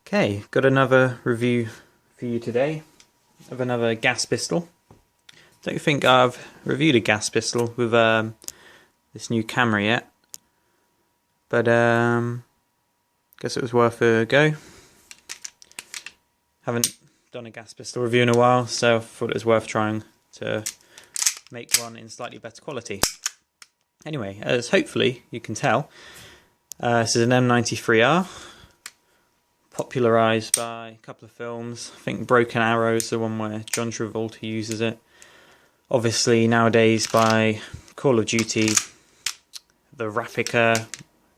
Okay, got another review for you today of another gas pistol. Don't think I've reviewed a gas pistol with this new camera yet, but guess it was worth a go. Haven't done a gas pistol review in a while, so I thought it was worth trying to make one in slightly better quality. Anyway, as hopefully you can tell, this is an M93r. Popularised by a couple of films. I think Broken Arrow is the one where John Travolta uses it. Obviously nowadays by Call of Duty. The Replica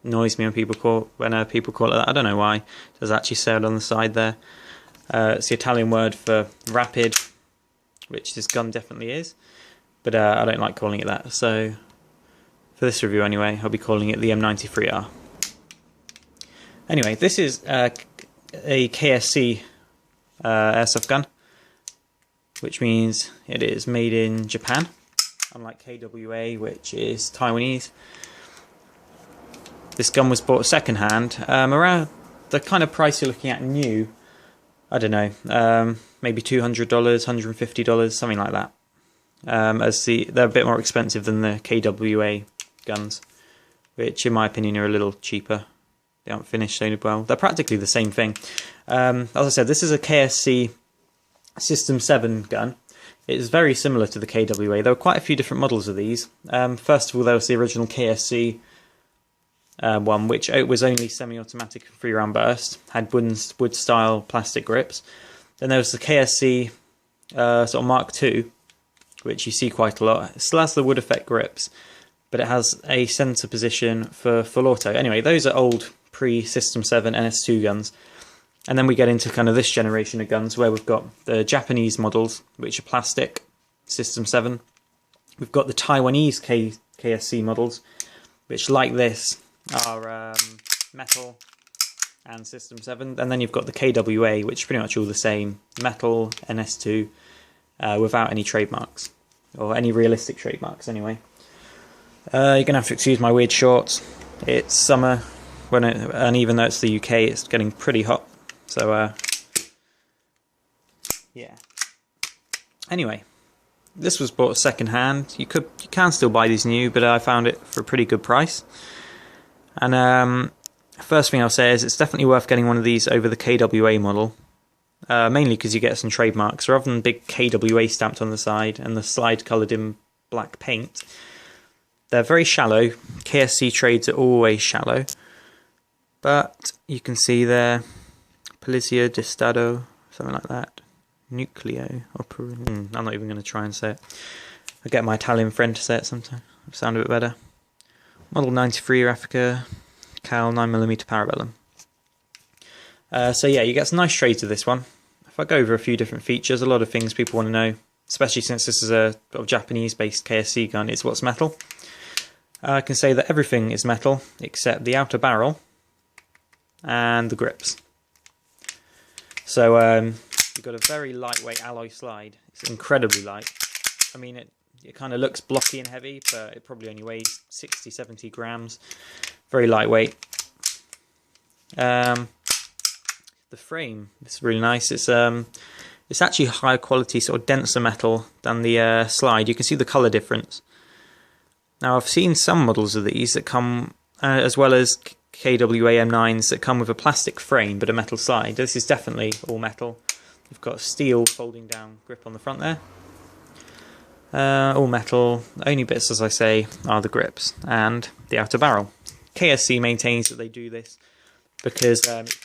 annoys me when people call it that. I don't know why. It does actually say it on the side there. It's the Italian word for rapid, which this gun definitely is. But I don't like calling it that. So for this review anyway, I'll be calling it the M93r. Anyway, this is a KSC airsoft gun, which means it is made in Japan, unlike KWA, which is Taiwanese. This gun was bought second-hand, around the kind of price you're looking at new, I don't know, maybe $200, $150, something like that. They're a bit more expensive than the KWA guns, which in my opinion are a little cheaper. They aren't finished so well. They're practically the same thing. As I said, this is a KSC System 7 gun. It is very similar to the KWA. There were quite a few different models of these. First of all, there was the original KSC one, which was only semi-automatic and 3-round burst, had wood-style plastic grips. Then there was the KSC sort of Mark II, which you see quite a lot. It still has the wood effect grips, but it has a sensor position for full auto. Anyway, those are old pre-System 7 NS2 guns. And then we get into kind of this generation of guns where we've got the Japanese models, which are plastic, System 7. We've got the Taiwanese KSC models, which like this are metal and System 7. And then you've got the KWA, which are pretty much all the same, metal, NS2, without any trademarks, or any realistic trademarks anyway. You're going to have to excuse my weird shorts. It's summer, and even though it's the UK, it's getting pretty hot. So, yeah. Anyway, this was bought second hand. You can still buy these new, but I found it for a pretty good price. And first thing I'll say is it's definitely worth getting one of these over the KWA model. Mainly because you get some trademarks. Rather than big KWA stamped on the side and the slide coloured in black paint, they're very shallow. KSC trades are always shallow. But you can see there, Polizia di Stato, something like that. Nucleo. I'm not even going to try and say it. I'll get my Italian friend to say it sometime. It'll sound a bit better. Model 93 Africa, Cal 9mm Parabellum. So yeah, you get some nice trades with this one. If I go over a few different features, a lot of things people want to know, especially since this is a sort of Japanese-based KSC gun, is what's metal. I can say that everything is metal except the outer barrel and the grips. So you've got a very lightweight alloy slide. It's incredibly light. I mean, it kind of looks blocky and heavy, but it probably only weighs 60-70 grams. Very lightweight. The frame is really nice. It's actually higher quality, sort of denser metal than the slide. You can see the colour difference. Now I've seen some models of these that come, as well as KWA M9s, that come with a plastic frame but a metal slide. This is definitely all metal. You've got a steel folding down grip on the front there. All metal. The only bits, as I say, are the grips and the outer barrel. KSC maintains that they do this because it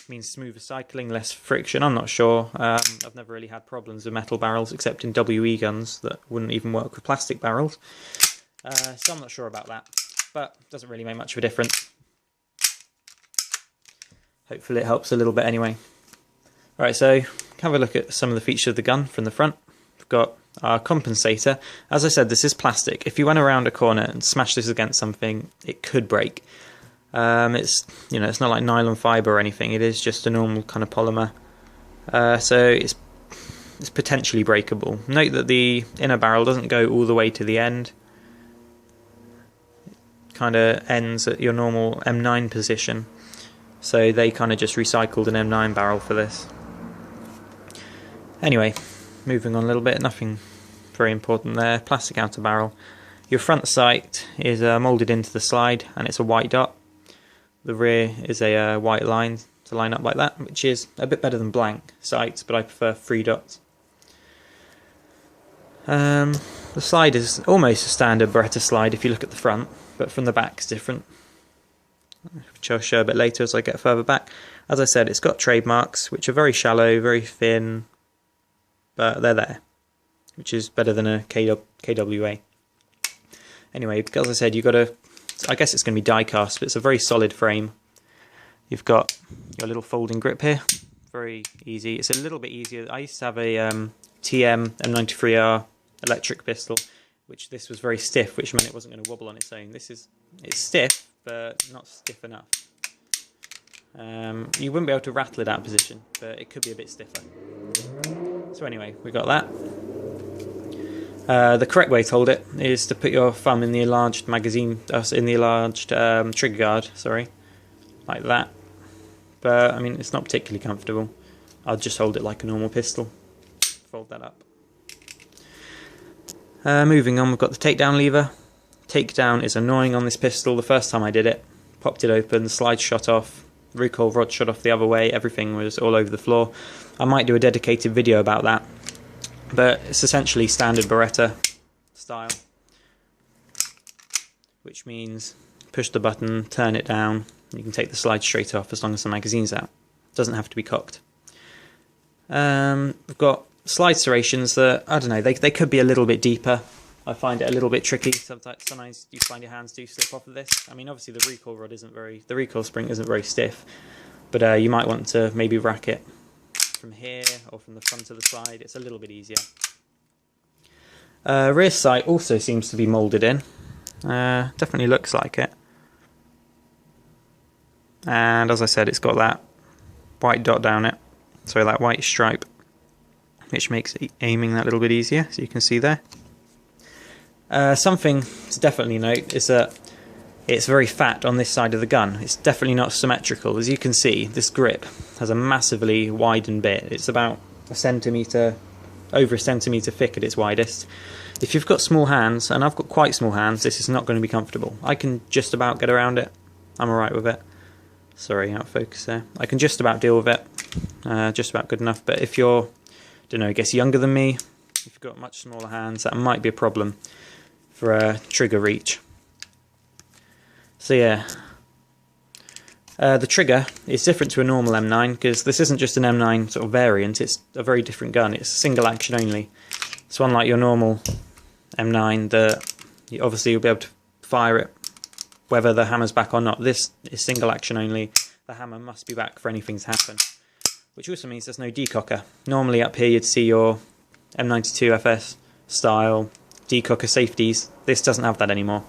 means smoother cycling, less friction. I'm not sure. I've never really had problems with metal barrels except in WE guns that wouldn't even work with plastic barrels. So I'm not sure about that, but it doesn't really make much of a difference. Hopefully it helps a little bit anyway. Alright, so have a look at some of the features of the gun from the front. We've got our compensator. As I said, this is plastic. If you went around a corner and smashed this against something, it could break. It's not like nylon fibre or anything. It is just a normal kind of polymer. So it's potentially breakable. Note that the inner barrel doesn't go all the way to the end. It kind of ends at your normal M9 position. so they kind of just recycled an M9 barrel for this. Anyway, moving on a little bit, nothing very important there. Plastic outer barrel. Your front sight is moulded into the slide, and it's a white dot. The rear is a white line to line up like that, which is a bit better than blank sights, but I prefer 3 dots. The slide is almost a standard Beretta slide if you look at the front, but from the back it's different, which I'll show a bit later as I get further back. As I said, it's got trademarks, which are very shallow, very thin, but they're there, which is better than a KWA. Anyway, as I said, you've got a, I guess it's going to be die cast, but it's a very solid frame. You've got your little folding grip here, very easy. It's a little bit easier. I used to have a TM M93r electric pistol, which this was very stiff, which meant it wasn't going to wobble on its own. It's stiff, but not stiff enough. You wouldn't be able to rattle it out of position, but it could be a bit stiffer. So anyway, we got that. The correct way to hold it is to put your thumb in the enlarged magazine, in the enlarged trigger guard, sorry, like that. But I mean, it's not particularly comfortable. I'll just hold it like a normal pistol. Fold that up. Moving on, we've got the takedown lever. Takedown is annoying on this pistol. The first time I did it, popped it open, the slide shot off, recoil rod shot off the other way, everything was all over the floor. I might do a dedicated video about that. But it's essentially standard Beretta style, which means push the button, turn it down, and you can take the slide straight off as long as the magazine's out. It doesn't have to be cocked. We've got slide serrations that, I don't know, they could be a little bit deeper. I find it a little bit tricky. Sometimes you find your hands do slip off of this. I mean, obviously the recoil rod the recoil spring isn't very stiff, but you might want to maybe rack it from here or from the front of the slide. It's a little bit easier. Rear sight also seems to be moulded in. Definitely looks like it. And as I said, it's got that white dot down it, so that white stripe, which makes aiming that little bit easier, so you can see there. Something to definitely note is that it's very fat on this side of the gun. It's definitely not symmetrical. As you can see, this grip has a massively widened bit. It's about over a centimetre thick at its widest. If you've got small hands, and I've got quite small hands, this is not going to be comfortable. I can just about get around it. I'm alright with it. Sorry, out of focus there. I can just about deal with it. Just about good enough. But if you're, I guess younger than me, if you've got much smaller hands, that might be a problem for trigger reach. So yeah, the trigger is different to a normal M9 because this isn't just an M9 sort of variant, it's a very different gun. It's single action only. So unlike your normal M9, obviously you'll be able to fire it whether the hammer's back or not. This is single action only. The hammer must be back for anything to happen, which also means there's no decocker. Normally up here you'd see your M92 FS style decocker safeties. This doesn't have that anymore.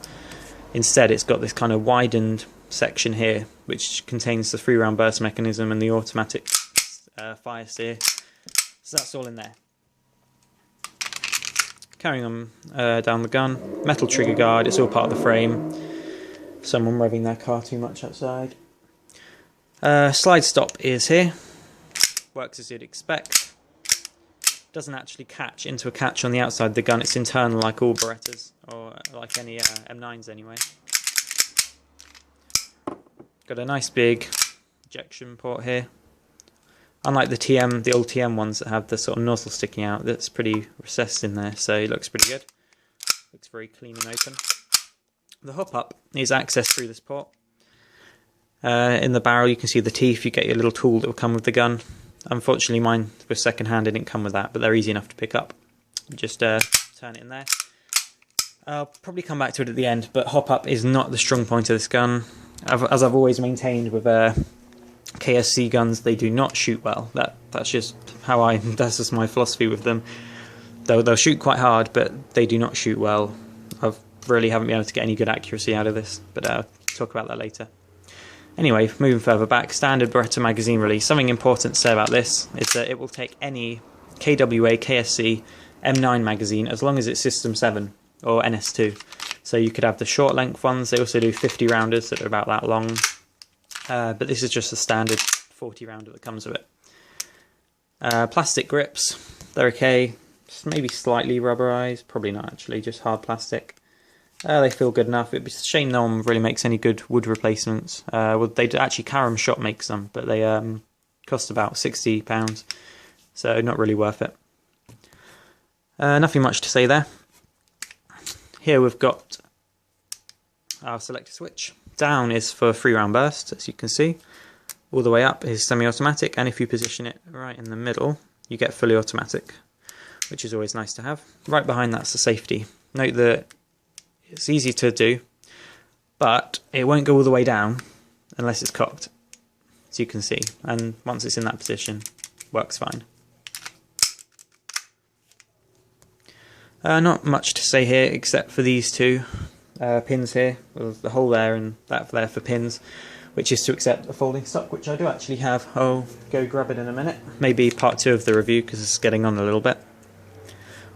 Instead, it's got this kind of widened section here, which contains the 3-round burst mechanism and the automatic fire steer. So that's all in there. Carrying on down the gun, metal trigger guard, it's all part of the frame. Someone revving their car too much outside. Slide stop is here. Works as you'd expect. Doesn't actually catch into a catch on the outside of the gun, it's internal like all Berettas, or like any M9s anyway. Got a nice big ejection port here. Unlike the old TM ones that have the sort of nozzle sticking out, that's pretty recessed in there, so it looks pretty good. Looks very clean and open. The hop up is accessed through this port. In the barrel you can see the teeth, you get your little tool that will come with the gun. Unfortunately mine was second hand, it didn't come with that, but they're easy enough to pick up. Just turn it in there. I'll probably come back to it at the end, but hop up is not the strong point of this gun. As I've always maintained with KSC guns, they do not shoot well. That's just that's just my philosophy with them. They'll shoot quite hard, but they do not shoot well. I really haven't been able to get any good accuracy out of this, but I'll talk about that later. Anyway, moving further back, standard Beretta magazine release. Something important to say about this is that it will take any KWA, KSC, M9 magazine as long as it's System 7 or NS2. So you could have the short length ones. They also do 50 rounders that are about that long. but this is just the standard 40 rounder that comes with it. Plastic grips, they're okay, just maybe slightly rubberized, probably not actually, just hard plastic. They feel good enough. It'd be a shame no one really makes any good wood replacements. Well, they actually, Karam Shop makes them, but they cost about £60, so not really worth it. Nothing much to say there. Here we've got our selector switch. Down is for 3-round burst, as you can see. All the way up is semi-automatic, and if you position it right in the middle, you get fully automatic, which is always nice to have. Right behind that's the safety. Note that it's easy to do, but it won't go all the way down unless it's cocked, as you can see, and once it's in that position, works fine. Not much to say here except for these two pins here, well, the hole there and that there for pins, which is to accept a folding stock, which I do actually have. I'll go grab it in a minute, maybe part 2 of the review because it's getting on a little bit.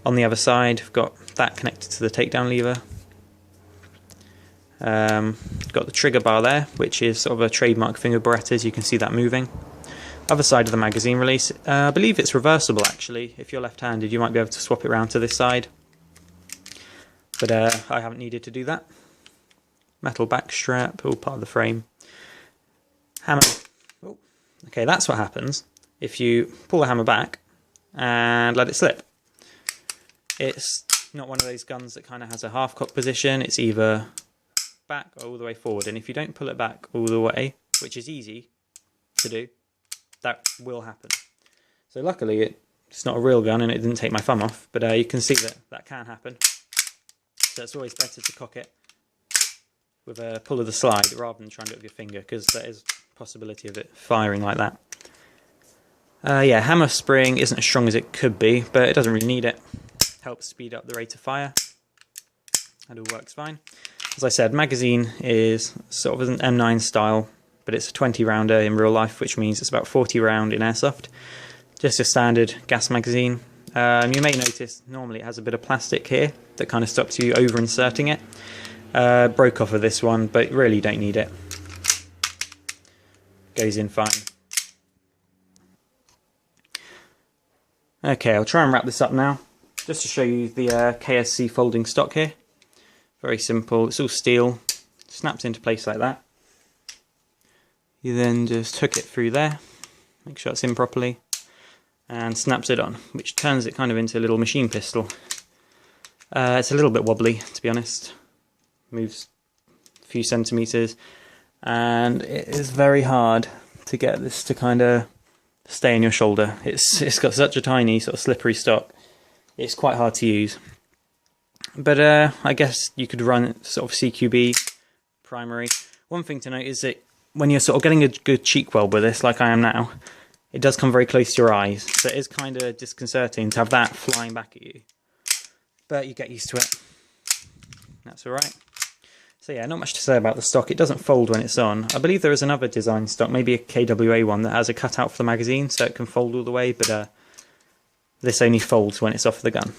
On the other side, I've got that connected to the takedown lever. Got the trigger bar there, which is sort of a trademark thing of Berettas. You can see that moving. Other side of the magazine release, I believe it's reversible actually. If you're left-handed, you might be able to swap it around to this side, but I haven't needed to do that. Metal back strap, all part of the frame. Hammer. Oh, okay, that's what happens if you pull the hammer back and let it slip. It's not one of those guns that kind of has a half-cock position. It's either back or all the way forward, and if you don't pull it back all the way, which is easy to do, that will happen. So luckily it's not a real gun and it didn't take my thumb off, but you can see that that can happen. So it's always better to cock it with a pull of the slide rather than trying to do it with your finger, because there is a possibility of it firing like that. Yeah, hammer spring isn't as strong as it could be, but it doesn't really need it. Helps speed up the rate of fire. That all works fine. As I said, magazine is sort of an M9 style, but it's a 20 rounder in real life, which means it's about 40 round in Airsoft. Just a standard gas magazine. You may notice normally it has a bit of plastic here that kind of stops you over inserting it. Broke off of this one, but really you don't need it. Goes in fine. Okay, I'll try and wrap this up now, just to show you the KSC Folding Stock here. Very simple, it's all steel, snaps into place like that. You then just hook it through there, make sure it's in properly, and snaps it on, which turns it kind of into a little machine pistol. It's a little bit wobbly, to be honest. Moves a few centimetres, and it is very hard to get this to kind of stay in your shoulder. It's got such a tiny sort of slippery stock, it's quite hard to use. But I guess you could run sort of CQB primary. One thing to note is that when you're sort of getting a good cheek weld with this, like I am now, it does come very close to your eyes, so it is kind of disconcerting to have that flying back at you. But you get used to it. That's alright. So yeah, not much to say about the stock. It doesn't fold when it's on. I believe there is another design stock, maybe a KWA one, that has a cutout for the magazine, so it can fold all the way, but this only folds when it's off the gun.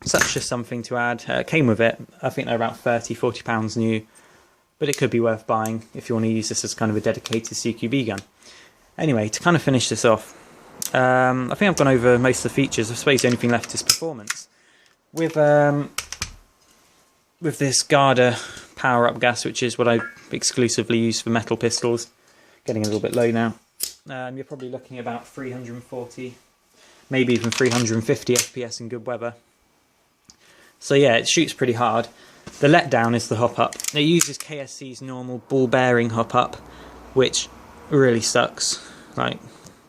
So that's just something to add. It came with it. I think they're about £30–40 new, but it could be worth buying if you want to use this as kind of a dedicated CQB gun. Anyway, to kind of finish this off, I think I've gone over most of the features. I suppose the only thing left is performance. With this Garda power-up gas, which is what I exclusively use for metal pistols, getting a little bit low now, you're probably looking at about 340, maybe even 350 FPS in good weather. So yeah, it shoots pretty hard. The letdown is the hop-up. It uses KSC's normal ball bearing hop-up, which really sucks, like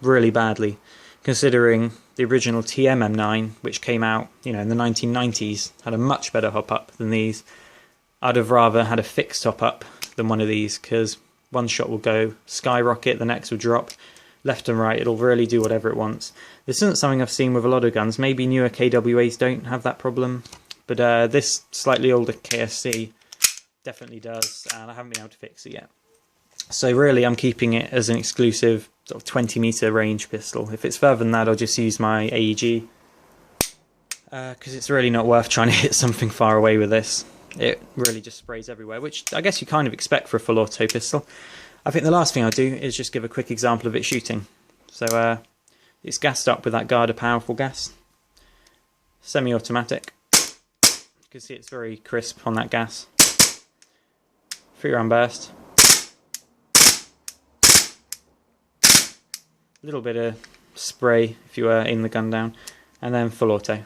really badly, considering the original TM M9, which came out, you know, in the 1990s, had a much better hop-up than these. I'd have rather had a fixed hop-up than one of these, because one shot will go skyrocket, the next will drop, left and right, it'll really do whatever it wants. This isn't something I've seen with a lot of guns. Maybe newer KWAs don't have that problem, but this slightly older KSC definitely does, and I haven't been able to fix it yet. So really I'm keeping it as an exclusive sort of 20 meter range pistol. If it's further than that, I'll just use my AEG, because it's really not worth trying to hit something far away with this. It really just sprays everywhere, which I guess you kind of expect for a full auto pistol. I think the last thing I'll do is just give a quick example of it shooting. So it's gassed up with that Garda powerful gas, semi-automatic. You can see it's very crisp on that gas. 3-round burst. A little bit of spray if you aim the gun down, and then full auto.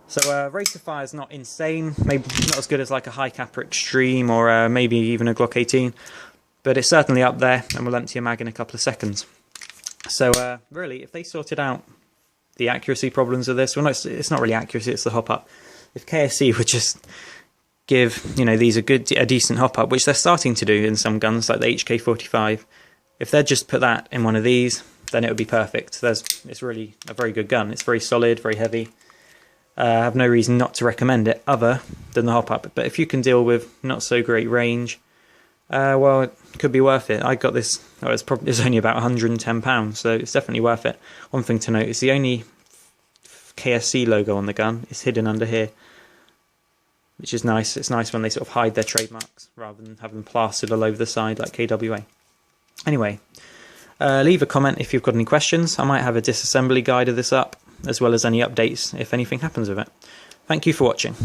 So rate of fire is not insane, maybe not as good as like a high capper extreme or maybe even a Glock 18, but it's certainly up there and will empty a mag in a couple of seconds. So really, if they sorted out the accuracy problems of this, well, no, it's not really accuracy, it's the hop up. If KSC would just give, you know, these a decent hop up, which they're starting to do in some guns like the HK45, if they'd just put that in one of these, then it would be perfect. It's really a very good gun. It's very solid, very heavy. I have no reason not to recommend it other than the hop up. But if you can deal with not so great range, well, it could be worth it. I got this. Oh, it's only about £110, so it's definitely worth it. One thing to note is the only KSC logo on the gun is hidden under here, which is nice. It's nice when they sort of hide their trademarks rather than have them plastered all over the side like KWA. Anyway, leave a comment if you've got any questions. I might have a disassembly guide of this up, as well as any updates if anything happens with it. Thank you for watching.